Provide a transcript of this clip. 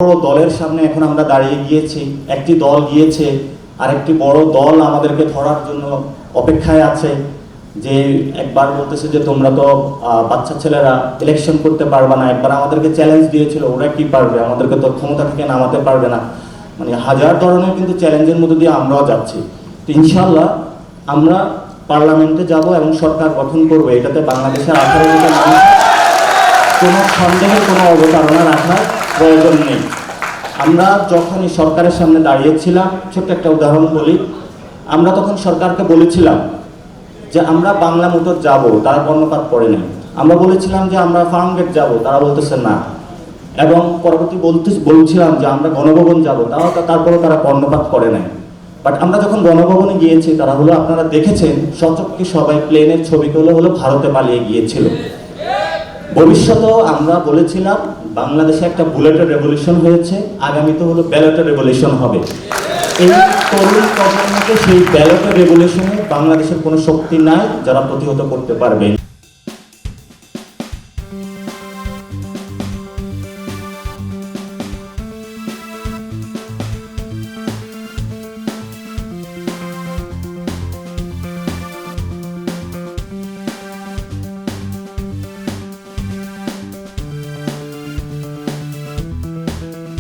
বড় দলের সামনে এখন আমরা দাঁড়িয়ে গিয়েছি। একটি দল গিয়েছে, আর একটি বড় দল আমাদেরকে ধরার জন্য অপেক্ষায় আছে। যে একবার বলতেছে যে তোমরা তো বাচ্চা ছেলেরা ইলেকশন করতে পারবে না, একবার আমাদেরকে চ্যালেঞ্জ দিয়েছিল, ওরা কি পারবে, আমাদেরকে তো ক্ষমতা থেকে নামাতে পারবে না। মানে হাজার ধরনের কিন্তু চ্যালেঞ্জের মধ্যে দিয়ে আমরাও যাচ্ছি। তো ইনশাল্লাহ আমরা পার্লামেন্টে যাব এবং সরকার গঠন করবো। এটাতে বাংলাদেশের 18 কোটি মানুষ কোনো সন্দেহের কোনো অবতারণা রাখার প্রয়োজন নেই। আমরা যখন এই সরকারের সামনে দাঁড়িয়েছিলাম, ছোট্ট একটা উদাহরণ বলি, আমরা তখন সরকারকে বলেছিলাম যে আমরা বাংলা মোটর যাব, তারা কর্ণপাত করে নাই। আমরা বলেছিলাম যে আমরা ফার্মগেট যাব, তারা বলতেছে না। এবং পরবর্তী বলছিলাম যে আমরা গণভবন যাব, তারপরেও তারা কর্ণপাত করে নাই। বাট আমরা যখন গণভবনে গিয়েছি, তারা হলো আপনারা দেখেছেন সচক্ষে সবাই প্লেনের ছবিগুলো হলো ভারতে পালিয়ে গিয়েছিল। ভবিষ্যতেও আমরা বলেছিলাম বাংলাদেশে একটা বুলেটের রেভলিউশন হয়েছে, আগামীতে হলো ব্যালটের রেভলিউশন হবে। এই তরুণ প্রজন্মকে সেই ব্যালটের রেভলিউশনে বাংলাদেশের কোনো শক্তি নাই যারা প্রতিহত করতে পারবে।